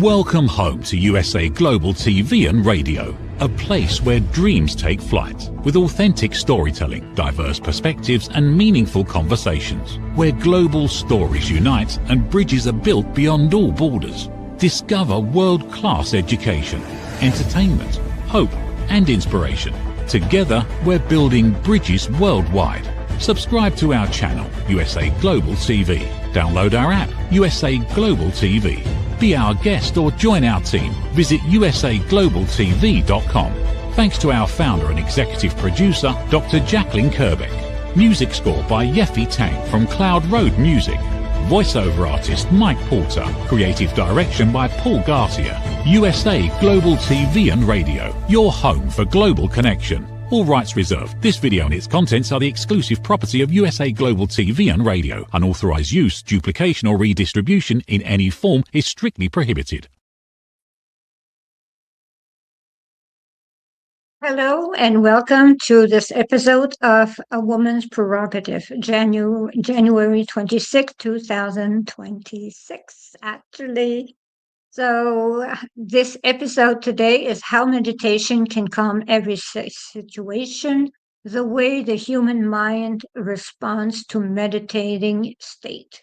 Welcome home to USA Global TV and Radio, a place where dreams take flight, with authentic storytelling, diverse perspectives and meaningful conversations, where global stories unite and bridges are built beyond all borders. Discover world-class education, entertainment, hope and inspiration. Together, we're building bridges worldwide. Subscribe to our channel, USA Global TV. Download our app, USA Global TV. Be our guest or join our team. Visit usaglobaltv.com. Thanks to our founder and executive producer, Dr. Jacalyn KERBECK. Music score by Yeffy Tang from Cloud Road Music. Voiceover artist Mike Porter. Creative direction by Paul Garcia. USA Global TV and Radio. Your home for global connection. All rights reserved. This video and its contents are the exclusive property of USA Global TV and Radio. Unauthorized use, duplication or redistribution in any form is strictly prohibited. Hello and welcome to this episode of A Woman's Prerogative, January 26, 2026, actually. So this episode today is how meditation can calm every situation, the way the human mind responds to meditating state.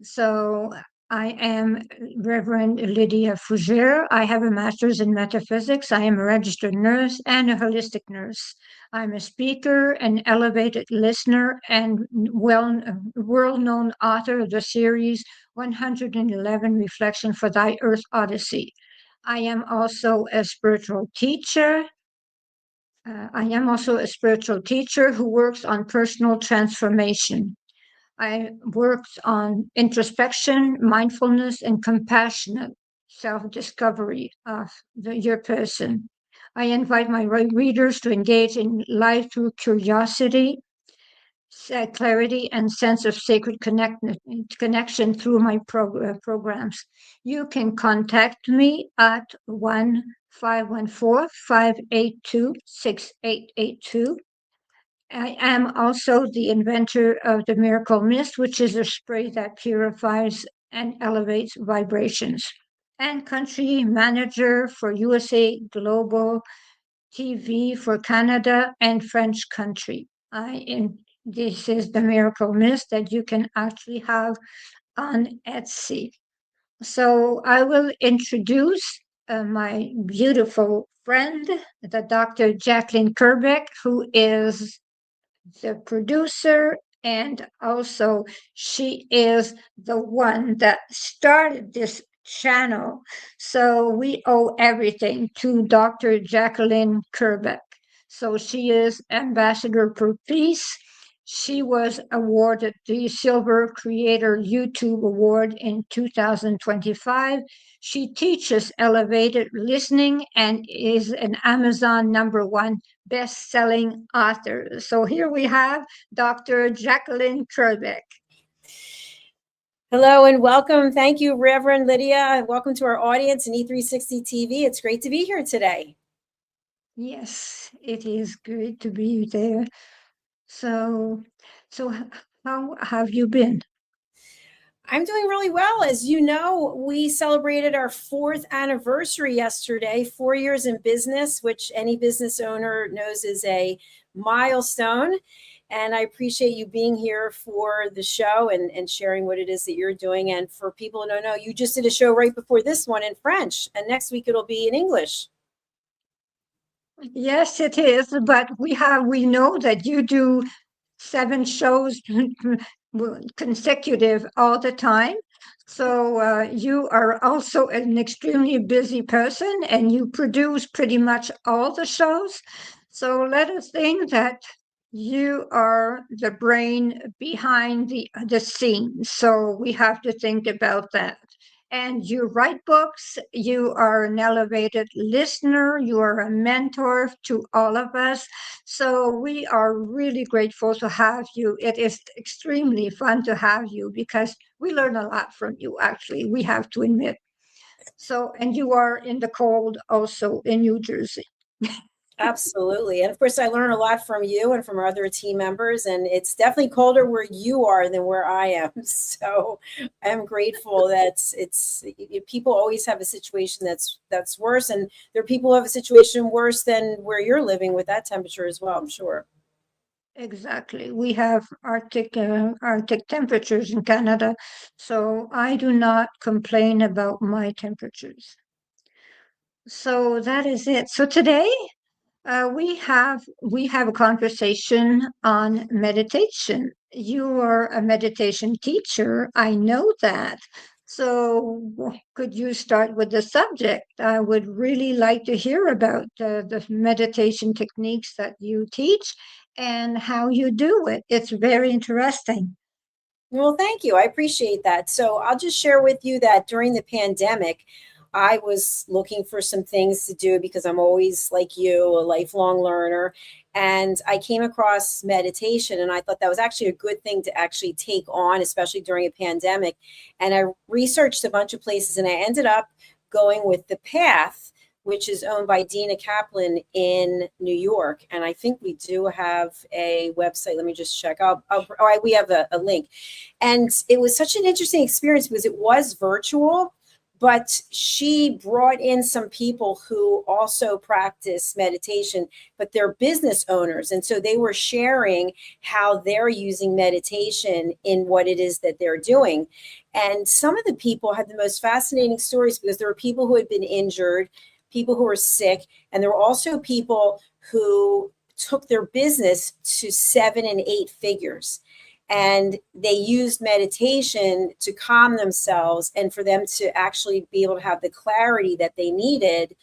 So I am Reverend LYDIA Fougere. I have a master's in metaphysics. I am a registered nurse and a holistic nurse. I'm a speaker, an elevated listener, and world-known author of the series 111 Reflection for Thy Earth Odyssey. I am also a spiritual teacher. Who works on personal transformation. I worked on introspection, mindfulness, and compassionate self-discovery of your person. I invite my readers to engage in life through curiosity, clarity, and sense of sacred connection through my programs. You can contact me at 1-514-582-6882. I am also the inventor of the Miracle Mist, which is a spray that purifies and elevates vibrations, and country manager for USA Global TV for Canada and French country. This is the Miracle Mist that you can actually have on Etsy. So I will introduce my beautiful friend, the Dr. Jacalyn KERBECK, who is the producer, and also she is the one that started this channel. So we owe everything to Dr. Jacalyn KERBECK. So she is Ambassador for Peace. She was awarded the Silver Creator YouTube Award in 2025. She teaches elevated listening and is an Amazon #1 best-selling author. So here we have Dr. Jacalyn KERBECK. Hello and welcome. Thank you, Reverend LYDIA. Welcome to our audience in E360 TV. It's great to be here today. Yes, it is great to be there. So how have you been? I'm doing really well. As you know, we celebrated our 4th anniversary yesterday, 4 years in business, which any business owner knows is a milestone. And I appreciate you being here for the show and sharing what it is that you're doing. And for people who don't know, you just did a show right before this one in French, and next week it'll be in English. Yes, it is. But we know that you do 7 shows consecutive all the time. So you are also an extremely busy person, and you produce pretty much all the shows. So let us think that you are the brain behind the scenes. So we have to think about that. And you write books, you are an elevated listener, you are a mentor to all of us. So we are really grateful to have you. It is extremely fun to have you because we learn a lot from you, actually, we have to admit. So, and you are in the cold also in New Jersey. Absolutely. And of course, I learn a lot from you and from our other team members. And it's definitely colder where you are than where I am. So I'm grateful that people always have a situation that's worse. And there are people who have a situation worse than where you're living with that temperature as well, I'm sure. Exactly. We have Arctic temperatures in Canada, so I do not complain about my temperatures. So that is it. So today we have a conversation on meditation. You are a meditation teacher. I know that. So could you start with the subject? I would really like to hear about the meditation techniques that you teach and how you do it. It's very interesting. Well, thank you. I appreciate that. So I'll just share with you that during the pandemic, I was looking for some things to do because I'm always like you, a lifelong learner. And I came across meditation, and I thought that was actually a good thing to actually take on, especially during a pandemic. And I researched a bunch of places, and I ended up going with The Path, which is owned by Dina Kaplan in New York. And I think we do have a website. Let me just check. We have a link. And it was such an interesting experience because it was virtual, but she brought in some people who also practice meditation, but they're business owners. And so they were sharing how they're using meditation in what it is that they're doing. And some of the people had the most fascinating stories because there were people who had been injured, people who were sick, and there were also people who took their business to 7 and 8 figures. And they used meditation to calm themselves and for them to actually be able to have the clarity that they needed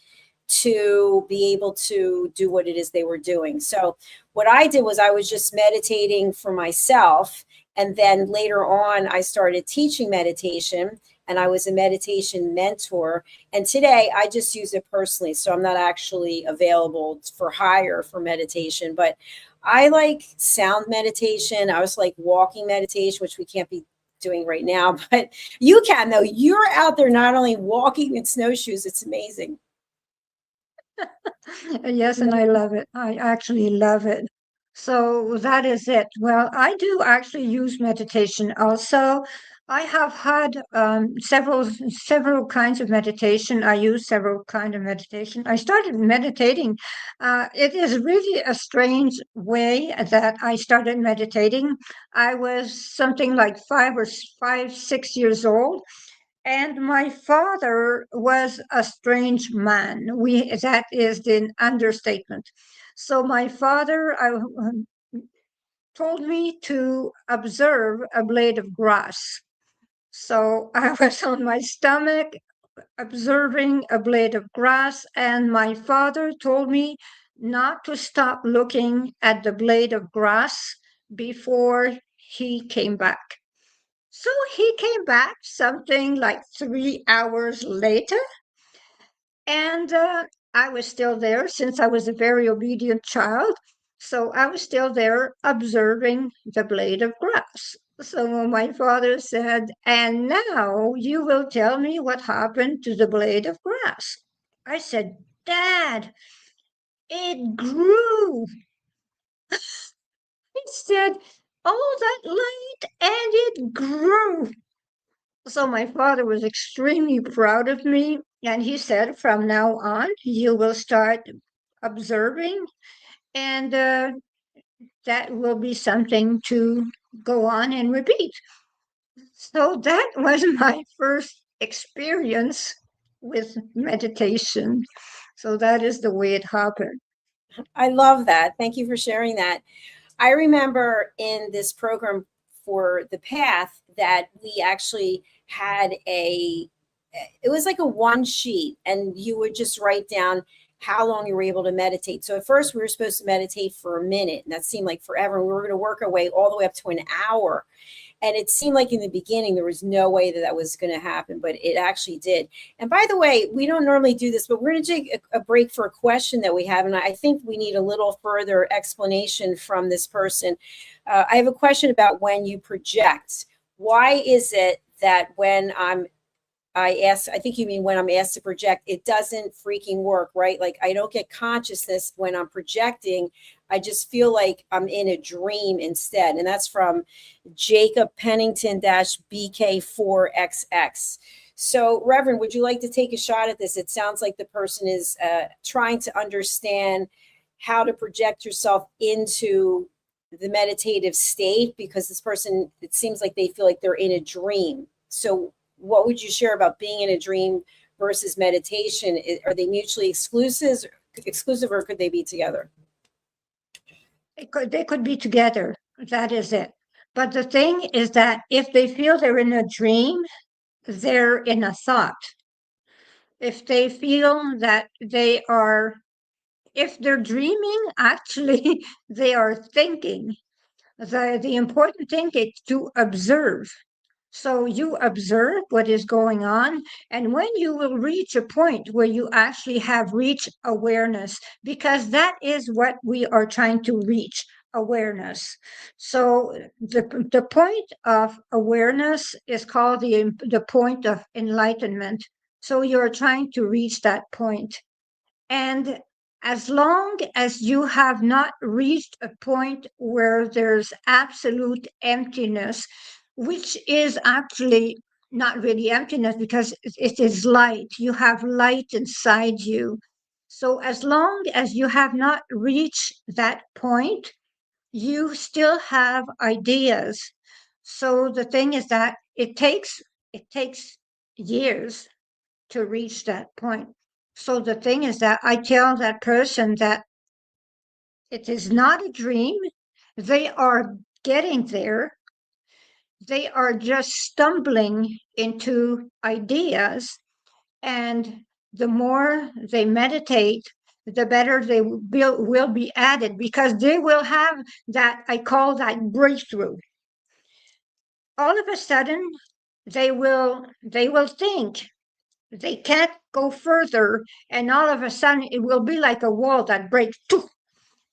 to be able to do what it is they were doing. So what I did was I was just meditating for myself. And then later on, I started teaching meditation, and I was a meditation mentor. And today I just use it personally. So I'm not actually available for hire for meditation, but I like sound meditation. I was like walking meditation, which we can't be doing right now, but you can, though. You're out there not only walking in snowshoes, it's amazing. Yes, and I love it. I actually love it. So that is it. Well, I do actually use meditation also. I have had several kinds of meditation. I use several kinds of meditation. I started meditating. It is really a strange way that I started meditating. I was something like 6 years old. And my father was a strange man. That is the understatement. So my father told me to observe a blade of grass. So I was on my stomach observing a blade of grass, and my father told me not to stop looking at the blade of grass before he came back. So he came back something like 3 hours later, and I was still there since I was a very obedient child. So I was still there observing the blade of grass. So my father said, "And now you will tell me what happened to the blade of grass." I said, "Dad, it grew." He said, "All that light and it grew." So my father was extremely proud of me, and he said, "From now on, you will start observing, and that will be something to go on and repeat." So that was my first experience with meditation. So that is the way it happened. I love that. Thank you for sharing that. I remember in this program for The Path that we actually had it was like a one sheet, and you would just write down how long you were able to meditate. So at first we were supposed to meditate for a minute, and that seemed like forever. And we were going to work our way all the way up to an hour. And it seemed like in the beginning, there was no way that was going to happen, but it actually did. And by the way, we don't normally do this, but we're going to take a break for a question that we have. And I think we need a little further explanation from this person. I have a question about when you project. Why is it that when I'm I think you mean when I'm asked to project, it doesn't freaking work, right? Like I don't get consciousness when I'm projecting. I just feel like I'm in a dream instead. And that's from Jacob Pennington BK4XX. So, Reverend, would you like to take a shot at this? It sounds like the person is trying to understand how to project yourself into the meditative state, because this person, it seems like they feel like they're in a dream. So what would you share about being in a dream versus meditation? Are they mutually exclusive, or could they be together? They could be together. That is it. But the thing is that if they feel they're in a dream, they're in a thought. If they feel that if they're dreaming, actually, they are thinking. The important thing is to observe. So you observe what is going on, and when you will reach a point where you actually have reached awareness, because that is what we are trying to reach, awareness. So the point of awareness is called the point of enlightenment. So you're trying to reach that point. And as long as you have not reached a point where there's absolute emptiness, which is actually not really emptiness because it is light, you have light inside you. So as long as you have not reached that point, you still have ideas. So the thing is that it takes years to reach that point. So the thing is that I tell that person that it is not a dream. They are getting there. They are just stumbling into ideas. And the more they meditate, the better they will be at it, because they will have that, I call that breakthrough. All of a sudden, they will think they can't go further, and all of a sudden it will be like a wall that breaks,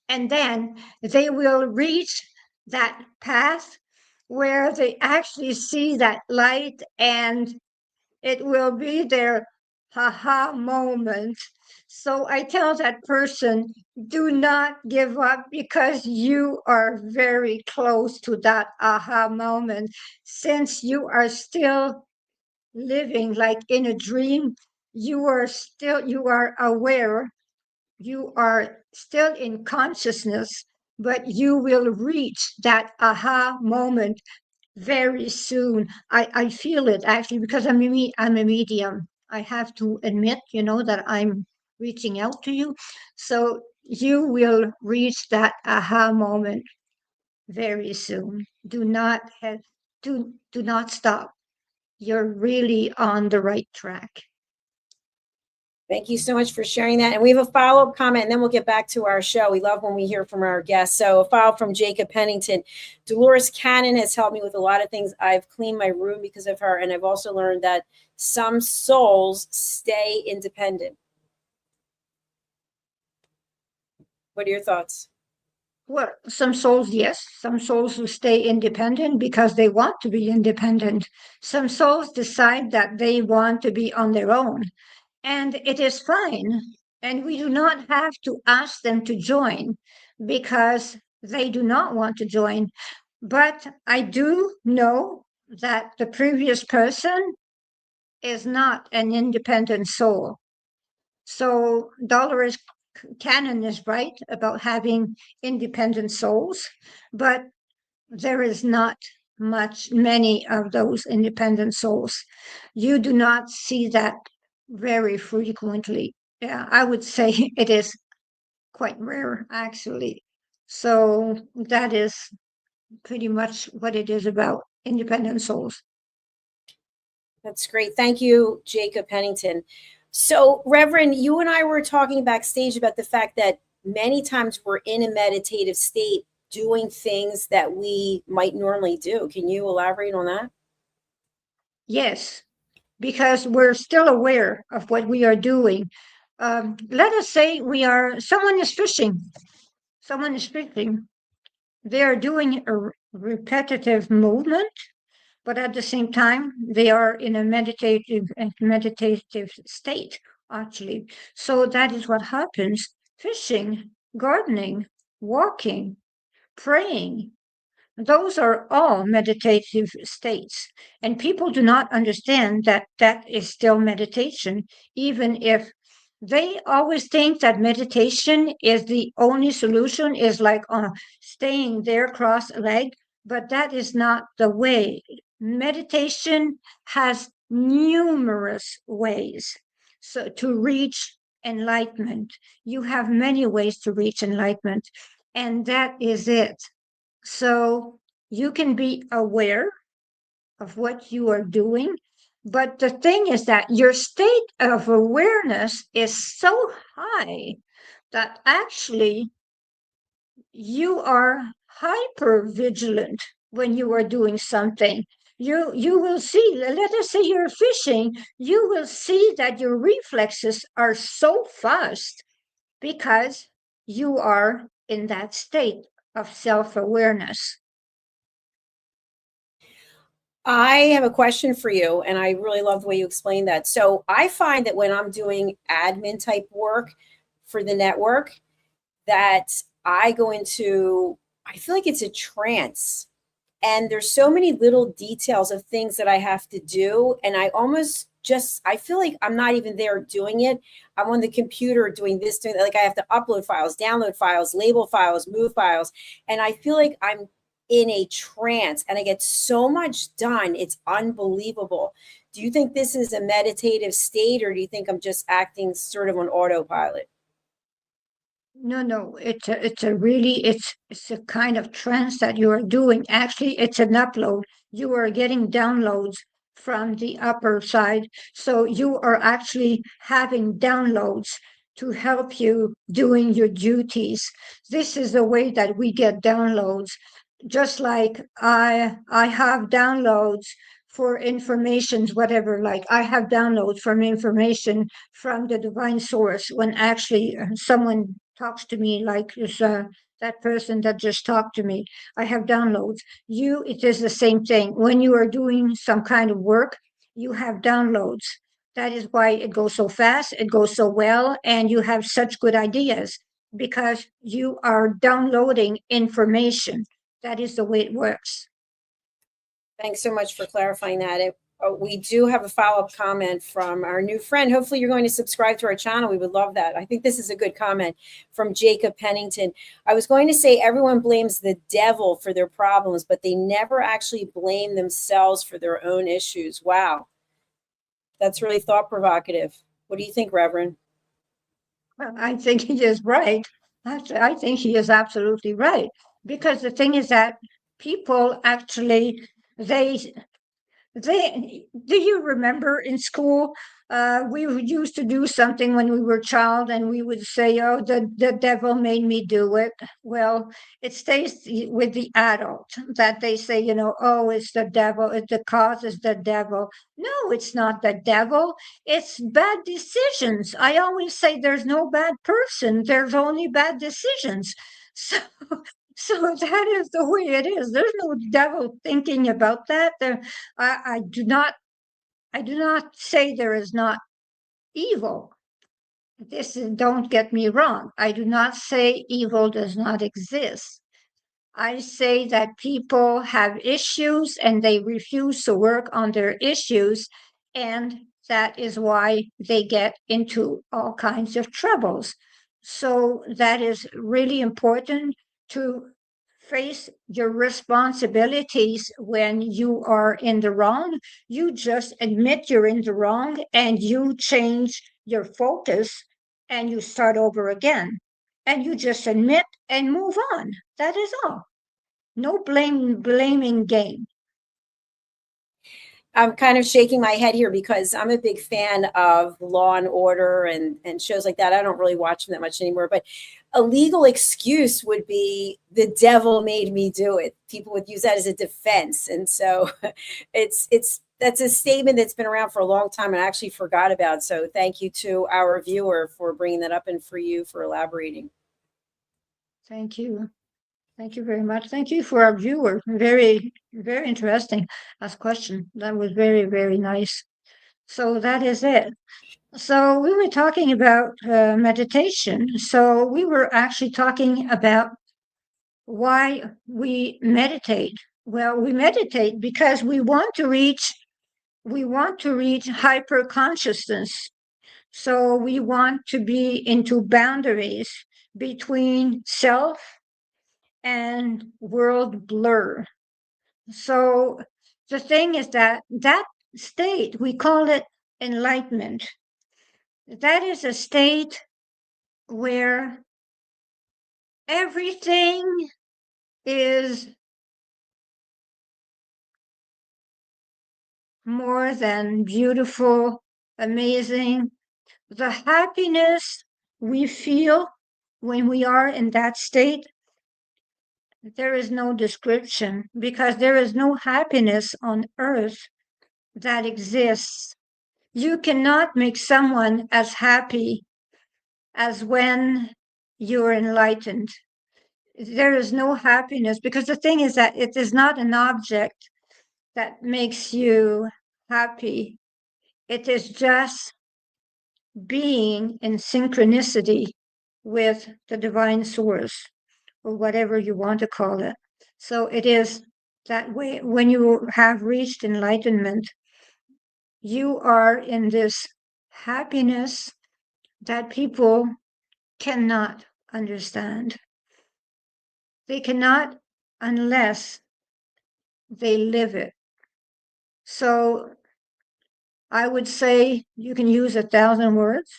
and then they will reach that path where they actually see that light, and it will be their haha moment. So I tell that person, do not give up, because you are very close to that aha moment. Since you are still living like in a dream, you are aware, you are still in consciousness, but you will reach that aha moment very soon. I feel it actually, because I'm a medium. I have to admit, that I'm reaching out to you. So you will reach that aha moment very soon. Do not stop. You're really on the right track. Thank you so much for sharing that. And we have a follow-up comment, and then we'll get back to our show. We love when we hear from our guests. So a follow from Jacob Pennington. Dolores Cannon has helped me with a lot of things. I've cleaned my room because of her. And I've also learned that some souls stay independent. What are your thoughts? Well, some souls, yes. Some souls who stay independent because they want to be independent. Some souls decide that they want to be on their own. And it is fine. And we do not have to ask them to join because they do not want to join. But I do know that the previous person is not an independent soul. So Dolores Cannon is right about having independent souls, but there is not many of those independent souls. You do not see that very frequently. Yeah, I would say it is quite rare, actually. So that is pretty much what it is about, independent souls. That's great. Thank you, Jacob Pennington. So, Reverend, you and I were talking backstage about the fact that many times we're in a meditative state doing things that we might normally do. Can you elaborate on that? Yes, because we're still aware of what we are doing. Let us say someone is fishing. Someone is fishing. They are doing a repetitive movement, but at the same time, they are in a meditative state, actually. So that is what happens. Fishing, gardening, walking, praying, those are all meditative states. And people do not understand that that is still meditation, even if they always think that meditation is the only solution, is like staying there cross-legged, but that is not the way. Meditation has numerous ways so to reach enlightenment. You have many ways to reach enlightenment, and that is it. So you can be aware of what you are doing. But the thing is that your state of awareness is so high that actually you are hyper vigilant when you are doing something. You will see, let us say you're fishing, you will see that your reflexes are so fast because you are in that state of self-awareness. I have a question for you, and I really love the way you explained that. So I find that when I'm doing admin type work for the network, that I go into, I feel like it's a trance. And there's so many little details of things that I have to do. And I almost just, I feel like I'm not even there doing it. I'm on the computer doing this, doing that. Like I have to upload files, download files, label files, move files. And I feel like I'm in a trance and I get so much done. It's unbelievable. Do you think this is a meditative state, or do you think I'm just acting sort of on autopilot? No, it's a kind of trance that you are doing. Actually, it's an upload. You are getting downloads from the upper side. So you are actually having downloads to help you doing your duties. This is the way that we get downloads. Just like I have downloads for informations, whatever, like I have downloads from information from the divine source when actually someone talks to me, like that person that just talked to me. I have downloads. It is the same thing. When you are doing some kind of work, you have downloads. That is why it goes so fast, it goes so well, and you have such good ideas because you are downloading information. That is the way it works. Thanks so much for clarifying that. We do have a follow-up comment from our new friend. Hopefully you're going to subscribe to our channel. We would love that. I think this is a good comment from Jacob Pennington. I was going to say everyone blames the devil for their problems, but they never actually blame themselves for their own issues. Wow. That's really thought-provocative. What do you think, Reverend? Well, I think he is right. I think he is absolutely right. Because the thing is that people actually, they do you remember in school we used to do something when we were a child and we would say, oh, the devil made me do it. Well, it stays with the adult that they say, oh, it's the devil, the cause is the devil. No, it's not the devil, it's bad decisions. I always say there's no bad person, there's only bad decisions. So so that is the way it is. There's no devil thinking about that. I do not say there is not evil. Don't get me wrong. I do not say evil does not exist. I say that people have issues and they refuse to work on their issues, and that is why they get into all kinds of troubles. So that is really important to face your responsibilities when you are in the wrong. You just admit you're in the wrong and you change your focus and you start over again. And you just admit and move on. That is all. No blaming game. I'm kind of shaking my head here because I'm a big fan of Law and Order and shows like that. I don't really watch them that much anymore, but a legal excuse would be the devil made me do it. People would use that as a defense. And so that's a statement that's been around for a long time and I actually forgot about. So thank you to our viewer for bringing that up and for you for elaborating. Thank you. Thank you very much. Thank you for our viewer. Very, very interesting as question. That was very, very nice. So that is it. So we were talking about meditation. So we were actually talking about why we meditate. Well, we meditate because we want to reach hyper consciousness. So we want to be into boundaries between self and world blur. So the thing is that state, we call it enlightenment. That is a state where everything is more than beautiful, amazing. The happiness we feel when we are in that state, there is no description, because there is no happiness on earth that exists. You cannot make someone as happy as when you're enlightened. There is no happiness, because the thing is that it is not an object that makes you happy. It is just being in synchronicity with the divine source, or whatever you want to call it. So it is that way. When you have reached enlightenment, you are in this happiness that people cannot understand. They cannot unless they live it. So I would say you can use 1,000 words,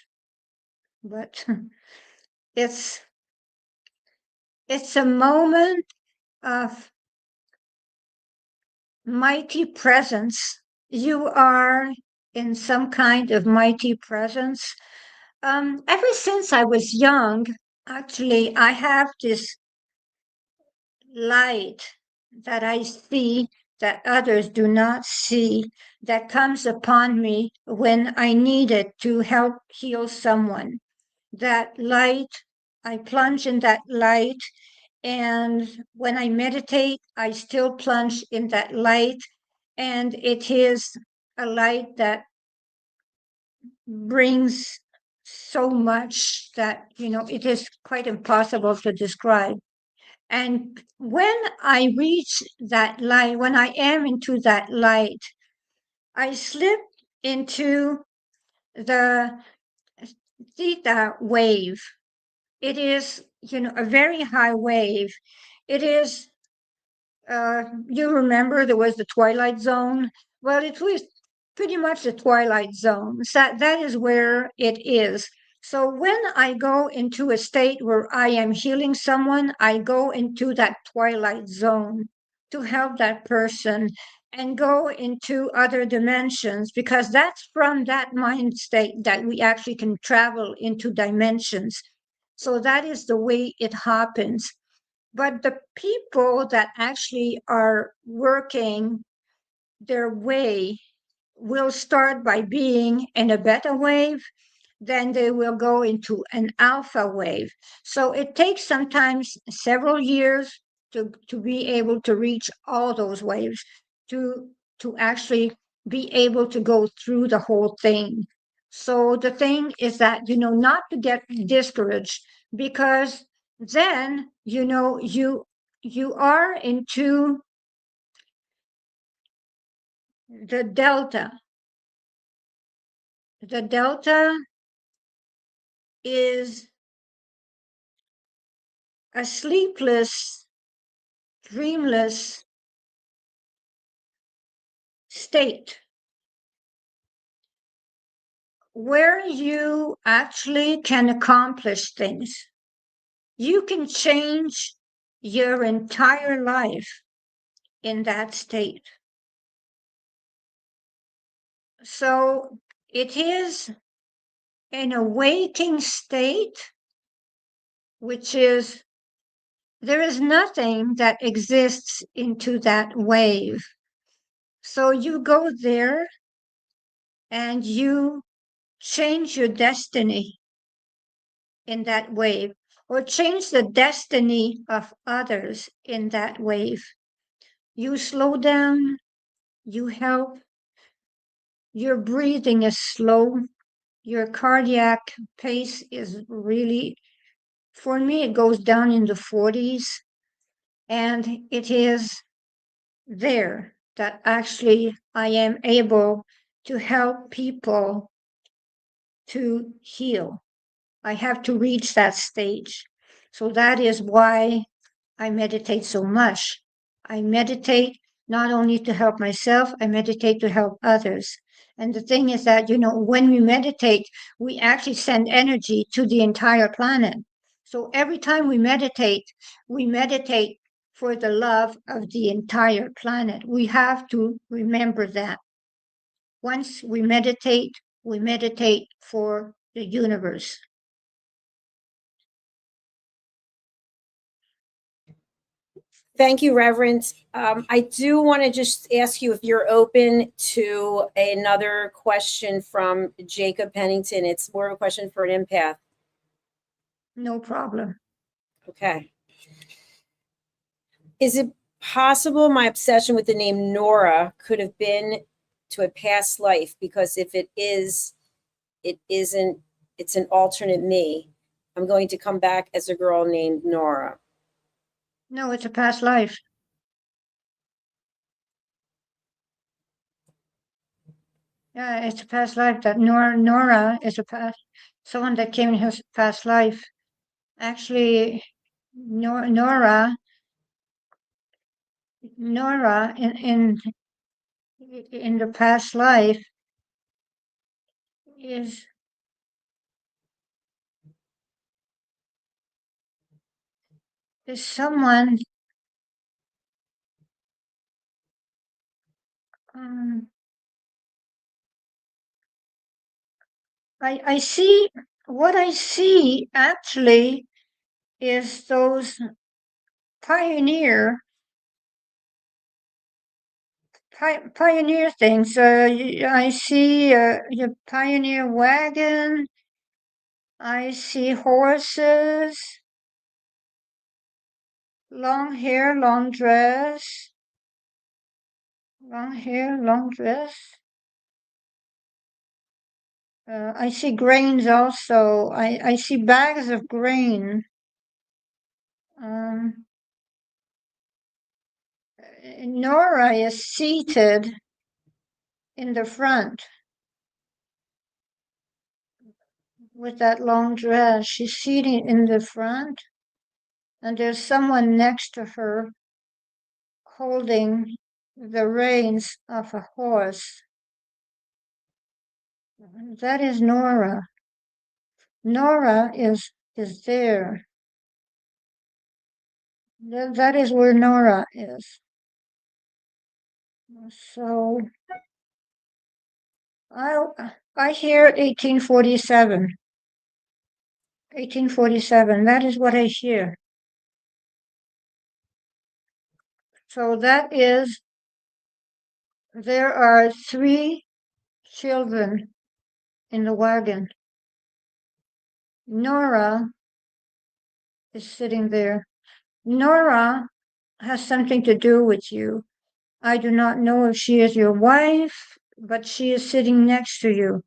but it's a moment of mighty presence. You are in some kind of mighty presence. Ever since I was young, actually, I have this light that I see that others do not see, that comes upon me when I need it to help heal someone. That light, I plunge in that light, and when I meditate, I still plunge in that light, and it is a light that brings so much that, it is quite impossible to describe. And when I reach that light, when I am into that light, I slip into the theta wave. It is, a very high wave. It is, you remember there was the Twilight Zone? Well, it was pretty much the Twilight Zone. So that is where it is. So when I go into a state where I am healing someone, I go into that twilight zone to help that person and go into other dimensions, because that's from that mind state that we actually can travel into dimensions. So that is the way it happens. But the people that actually are working their way will start by being in a beta wave, then they will go into an alpha wave. So it takes sometimes several years to be able to reach all those waves, to actually be able to go through the whole thing. So the thing is that, not to get discouraged, because then, you are into the delta. The delta is a sleepless, dreamless state where you actually can accomplish things. You can change your entire life in that state. So it is an awaking state, which is, there is nothing that exists into that wave. So you go there and you change your destiny in that wave. or change the destiny of others in that wave. You slow down, you help, your breathing is slow, your cardiac pace is really, for me, it goes down in the 40s, and it is there that actually I am able to help people to heal. I have to reach that stage. So that is why I meditate so much. I meditate not only to help myself, I meditate to help others. And the thing is that, when we meditate, we actually send energy to the entire planet. So every time we meditate for the love of the entire planet. We have to remember that. Once we meditate for the universe. Thank you, Reverend. I do want to just ask you if you're open to another question from Jacob Pennington. It's more of a question for an empath. No problem. Okay. Is it possible my obsession with the name Nora could have been to a past life? Because if it is, it isn't, it's an alternate me. I'm going to come back as a girl named Nora. No, it's a past life. Yeah, it's a past life. That Nora is someone that came in his past life. Actually, Nora in the past life is someone I see, what I see actually is those pioneer things. I see your pioneer wagon. I see horses, long hair, long dress, long hair, long dress. I see grains also. I see bags of grain. Nora is seated in the front with that long dress. She's seated in the front, and there's someone next to her holding the reins of a horse. That is Nora. Nora is there. That is where Nora is. So I hear 1847. 1847. That is what I hear. So that is, there are 3 children in the wagon. Nora is sitting there. Nora has something to do with you. I do not know if she is your wife, but she is sitting next to you.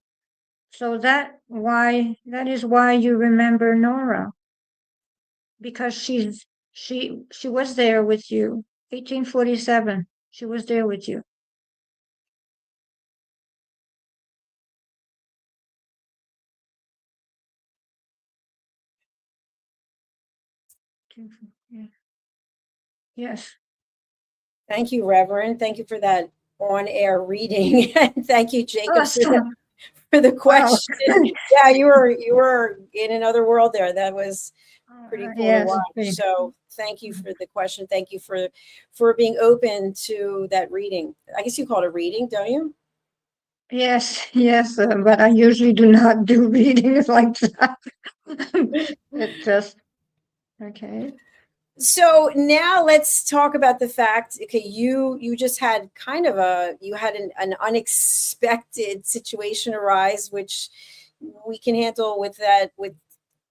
So that is why you remember Nora. Because she was there with you. 1847. She was there with you. Yes. Thank you, Reverend. Thank you for that on-air reading. And thank you, Jacob, for the question. Wow. Yeah, you were in another world there. That was pretty cool to watch. So thank you for the question. Thank you for being open to that reading. I guess you call it a reading, don't you? Yes, but I usually do not do readings like that. It just, okay. So now let's talk about the fact, okay, you just had kind of an unexpected situation arise, which we can handle with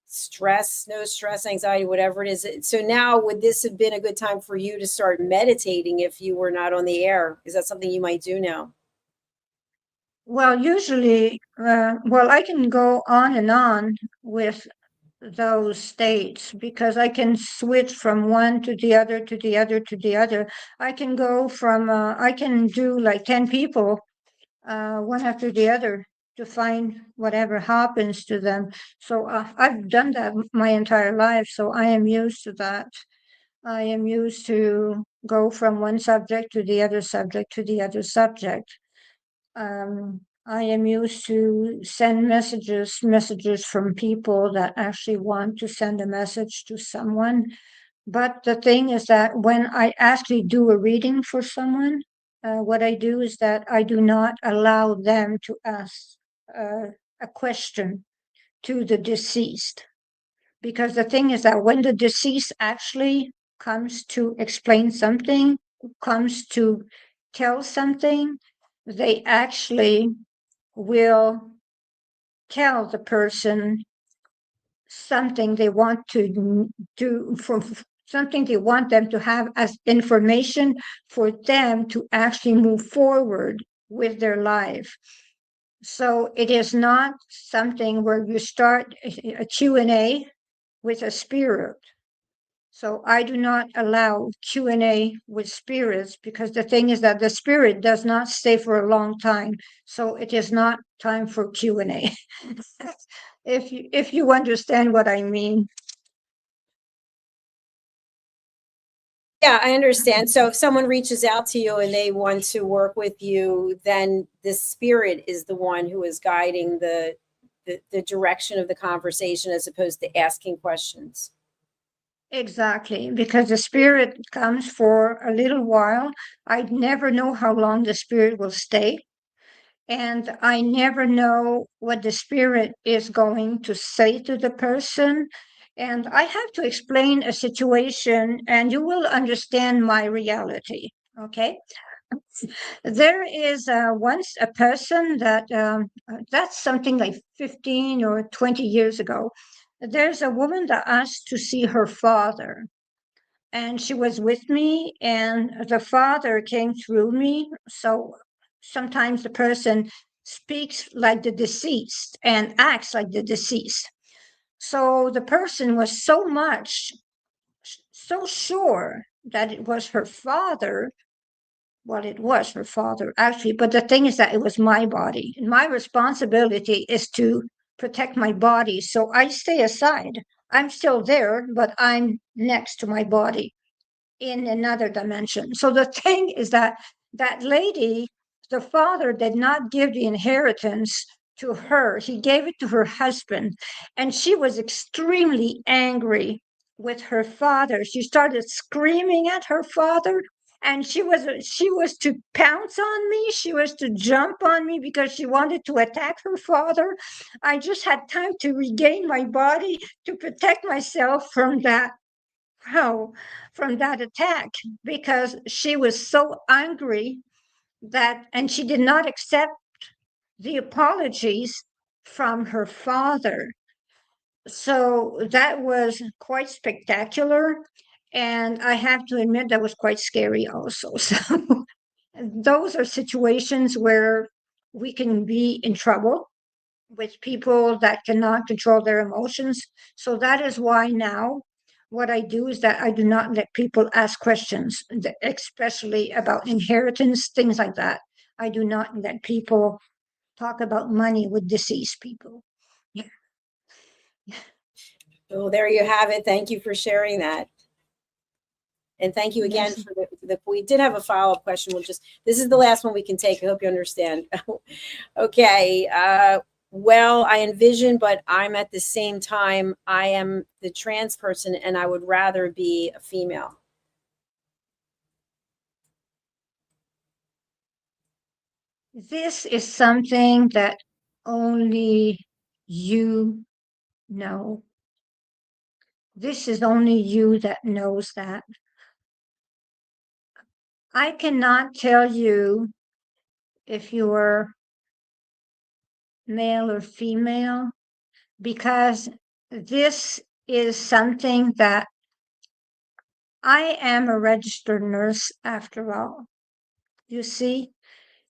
stress, no stress, anxiety, whatever it is. So now, would this have been a good time for you to start meditating if you were not on the air? Is that something you might do now? Well, usually, I can go on and on with those states because I can switch from one to the other to the other to the other. I can go from, I can do like 10 people, one after the other to find whatever happens to them. So I've done that my entire life. So I am used to that. I am used to go from one subject to the other subject to the other subject. I am used to send messages from people that actually want to send a message to someone. But the thing is that when I actually do a reading for someone, what I do is that I do not allow them to ask a question to the deceased. Because the thing is that when the deceased actually comes to explain something, comes to tell something, they actually will tell the person something they want to do, from something they want them to have as information for them to actually move forward with their life. So it is not something where you start a Q&A with a spirit. So I do not allow Q&A with spirits because the thing is that the spirit does not stay for a long time. So it is not time for Q&A. If you understand what I mean. Yeah, I understand. So if someone reaches out to you and they want to work with you, then the spirit is the one who is guiding the direction of the conversation as opposed to asking questions. Exactly, because the spirit comes for a little while. I never know how long the spirit will stay. And I never know what the spirit is going to say to the person. And I have to explain a situation, and you will understand my reality. Okay. There is once a person that that's something like 15 or 20 years ago. There's a woman that asked to see her father, and she was with me, and the father came through me. So sometimes the person speaks like the deceased and acts like the deceased. So the person was so sure that it was her father. Well, it was her father, actually. But the thing is that it was my body. And my responsibility is to protect my body. So I stay aside. I'm still there, but I'm next to my body in another dimension. So the thing is that that lady, the father did not give the inheritance to her. He gave it to her husband. And she was extremely angry with her father. She started screaming at her father, and she was to pounce on me. She was to jump on me because she wanted to attack her father. I just had time to regain my body to protect myself from that, how, from that attack, because she was so angry that, and she did not accept the apologies from her father. So that was quite spectacular. And I have to admit that was quite scary also. So those are situations where we can be in trouble with people that cannot control their emotions. So that is why now what I do is that I do not let people ask questions, especially about inheritance, things like that. I do not let people talk about money with deceased people. Yeah. Well, there you have it. Thank you for sharing that. And thank you again Yes. for we did have a follow-up question. This is the last one we can take. I hope you understand. Okay. Well, I envision, but I'm at the same time, I am the trans person and I would rather be a female. This is something that only you know. This is only you that knows that. I cannot tell you if you're male or female because this is something that I am a registered nurse after all, you see,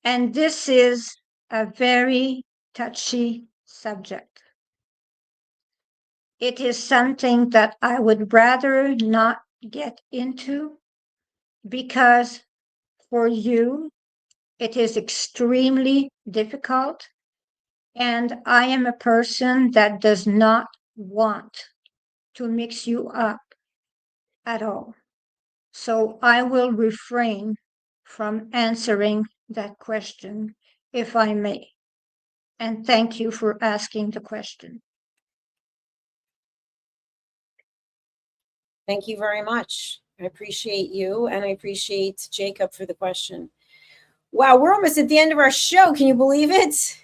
and this is a very touchy subject. It is something that I would rather not get into because for you, it is extremely difficult. And I am a person that does not want to mix you up at all. So I will refrain from answering that question, if I may. And thank you for asking the question. Thank you very much. I appreciate you, and I appreciate Jacob for the question. Wow, we're almost at the end of our show. Can you believe it?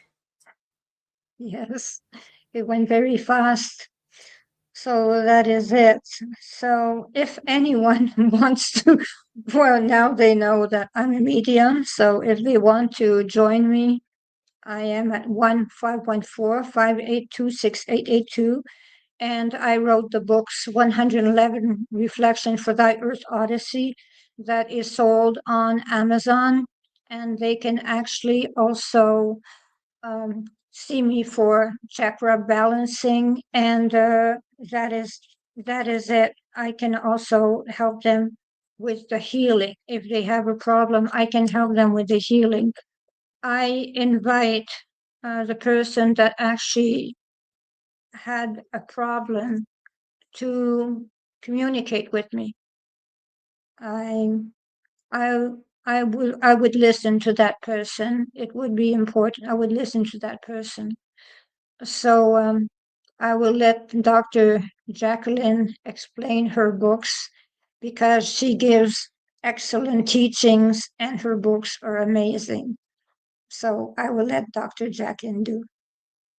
Yes, it went very fast. So that is it. So if anyone wants to, well, now they know that I'm a medium. So if they want to join me, I am at 1-514-582-6882. And I wrote the books 111 Reflection for Thy Earth Odyssey that is sold on Amazon. And they can actually also see me for chakra balancing, and that is it. I can also help them with the healing. If they have a problem, I can help them with the healing. I invite the person that actually had a problem to communicate with me. I I would listen to that person. It would be important. I would listen to that person. So I will let Dr. Jacalyn explain her books because she gives excellent teachings and her books are amazing. So I will let Dr. Jacalyn do.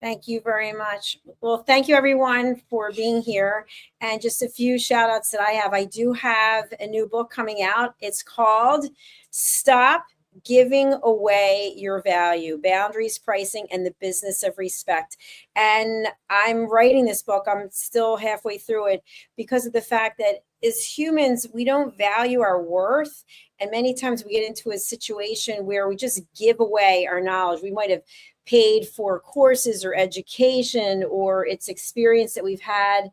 Thank you very much. Well, thank you everyone for being here. And just a few shout outs that I have. I do have a new book coming out. It's called Stop Giving Away Your Value, Boundaries, Pricing, and the Business of Respect. And I'm writing this book. I'm still halfway through it because of the fact that as humans, we don't value our worth. And many times we get into a situation where we just give away our knowledge. We might have paid for courses or education or it's experience that we've had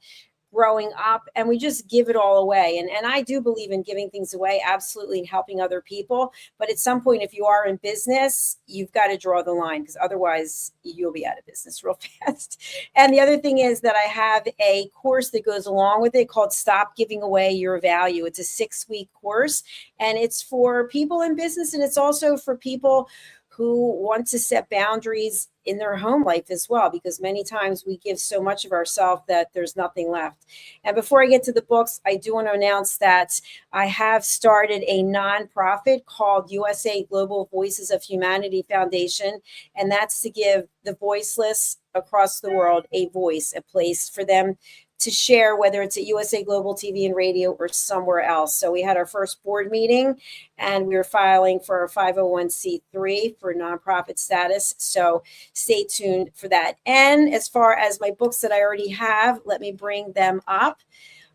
growing up, and we just give it all away. And I do believe in giving things away, absolutely, and helping other people. But at some point, if you are in business, you've got to draw the line because otherwise you'll be out of business real fast. And the other thing is that I have a course that goes along with it called Stop Giving Away Your Value. It's a 6-week course, and it's for people in business, and it's also for people who want to set boundaries in their home life as well, because many times we give so much of ourselves that there's nothing left. And before I get to the books, I do want to announce that I have started a nonprofit called USA Global Voices of Humanity Foundation, and that's to give the voiceless across the world a voice, a place for them to share, whether it's at USA Global TV and Radio or somewhere else. So we had our first board meeting and we were filing for our 501c3 for nonprofit status. So stay tuned for that. And as far as my books that I already have, let me bring them up.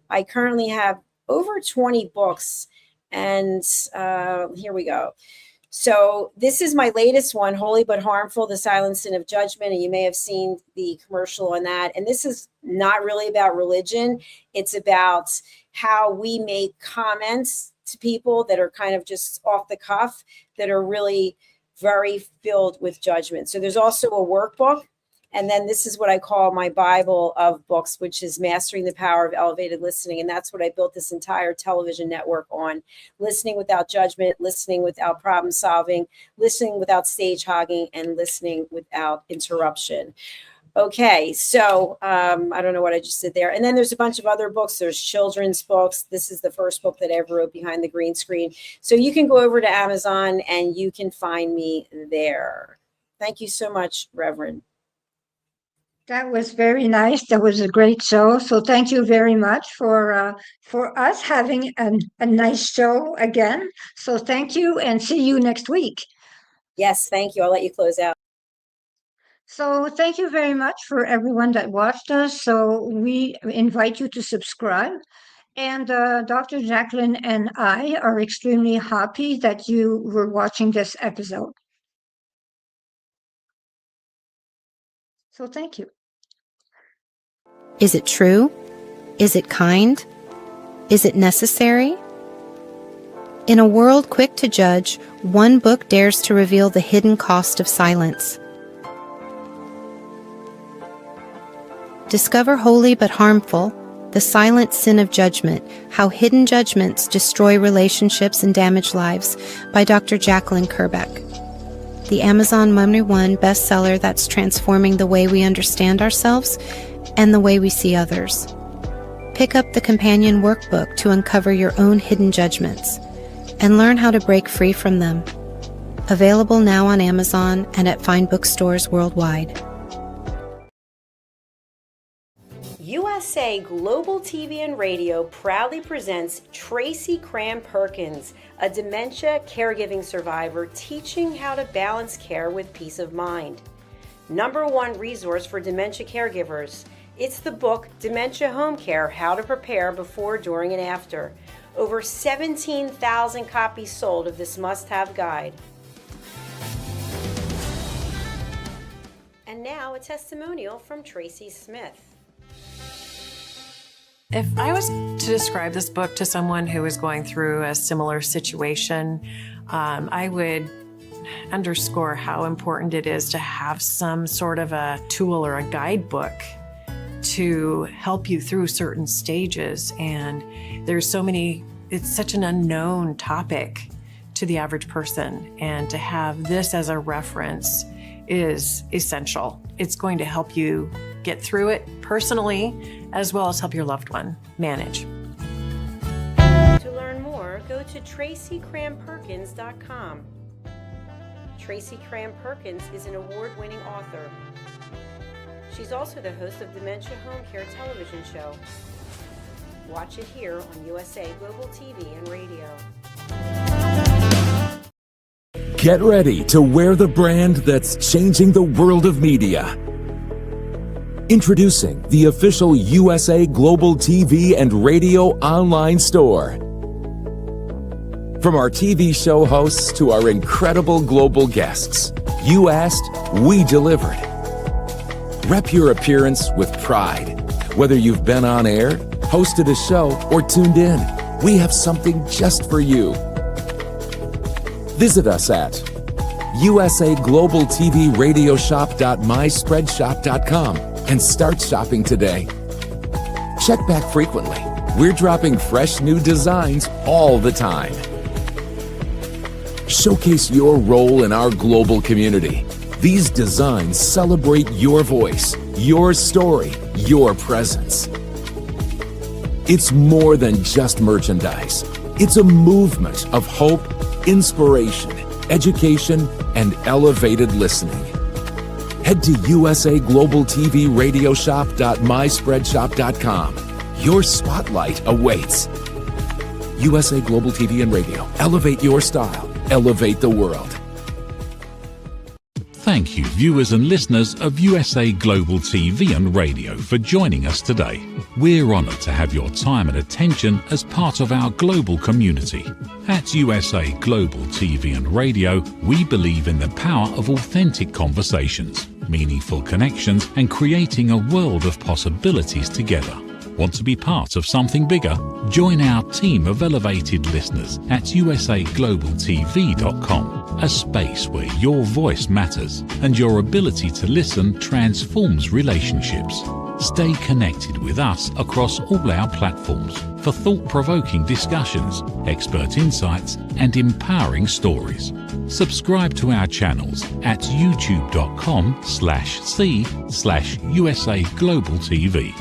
I currently have over 20 books, and here we go. So this is my latest one, Holy But Harmful, The Silent Sin of Judgment. And you may have seen the commercial on that. And this is not really about religion. It's about how we make comments to people that are kind of just off the cuff, that are really very filled with judgment. So there's also a workbook. And then this is what I call my Bible of books, which is Mastering the Power of Elevated Listening. And that's what I built this entire television network on. Listening without judgment, listening without problem solving, listening without stage hogging, and listening without interruption. Okay, so I don't know what I just did there. And then there's a bunch of other books. There's children's books. This is the first book that I ever wrote, Behind the Green Screen. So you can go over to Amazon and you can find me there. Thank you so much, Reverend. That was very nice. That was a great show. So thank you very much for us having a nice show again. So thank you and see you next week. Yes, thank you. I'll let you close out. So thank you very much for everyone that watched us. So we invite you to subscribe. And Dr. Jacalyn and I are extremely happy that you were watching this episode. So thank you. Is it true? Is it kind? Is it necessary? In a world quick to judge, one book dares to reveal the hidden cost of silence. Discover Holy but Harmful, The Silent Sin of Judgment, How Hidden Judgments Destroy Relationships and Damage Lives by Dr. Jacalyn KERBECK. The Amazon #1 bestseller that's transforming the way we understand ourselves and the way we see others. Pick up the companion workbook to uncover your own hidden judgments and learn how to break free from them. Available now on Amazon and at fine bookstores worldwide. USA Global TV and Radio proudly presents Tracy Cram-Perkins, a dementia caregiving survivor teaching how to balance care with peace of mind. #1 resource for dementia caregivers. It's the book Dementia Home Care: How to Prepare Before, During, and After. Over 17,000 copies sold of this must-have guide. And now a testimonial from Tracy Smith. If I was to describe this book to someone who is going through a similar situation, I would underscore how important it is to have some sort of a tool or a guidebook to help you through certain stages. And there's so many, it's such an unknown topic to the average person. And to have this as a reference is essential. It's going to help you get through it personally, as well as help your loved one manage. To learn more, go to TracyCramPerkins.com. Tracy Cram-Perkins is an award-winning author. She's also the host of Dementia Home Care television show. Watch it here on USA Global TV and Radio. Get ready to wear the brand that's changing the world of media. Introducing the official USA Global TV and Radio online store. From our TV show hosts to our incredible global guests, you asked, we delivered. Rep your appearance with pride. Whether you've been on air, hosted a show, or tuned in, we have something just for you. Visit us at usaglobaltvradiosshop.myspreadshop.com and start shopping today. Check back frequently. We're dropping fresh new designs all the time. Showcase your role in our global community. These designs celebrate your voice, your story, your presence. It's more than just merchandise. It's a movement of hope, inspiration, education, and elevated listening. Head to usaglobaltvradiosshop.myspreadshop.com. Your spotlight awaits. USA Global TV and Radio. Elevate your style. Elevate the world. Thank you, viewers and listeners of USA Global TV and Radio, for joining us today. We're honoured to have your time and attention as part of our global community. At USA Global TV and Radio, we believe in the power of authentic conversations, meaningful connections, and creating a world of possibilities together. Want to be part of something bigger? Join our team of elevated listeners at usaglobaltv.com, a space where your voice matters and your ability to listen transforms relationships. Stay connected with us across all our platforms for thought-provoking discussions, expert insights, and empowering stories. Subscribe to our channels at youtube.com/c/USA Global TV.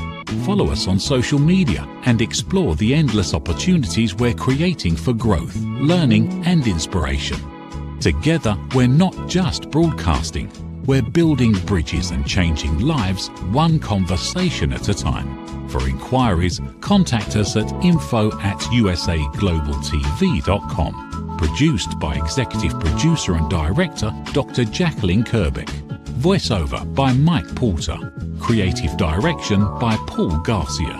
Follow us on social media and explore the endless opportunities we're creating for growth, learning, and inspiration. Together, we're not just broadcasting, we're building bridges and changing lives one conversation at a time. For inquiries, contact us at info@usaglobaltv.com. Produced by Executive Producer and Director Dr. Jacalyn KERBECK. Voiceover by Mike Porter. Creative direction by Paul Garcia.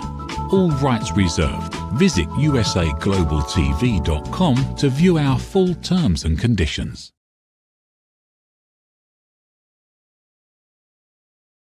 All rights reserved. Visit usaglobaltv.com to view our full terms and conditions.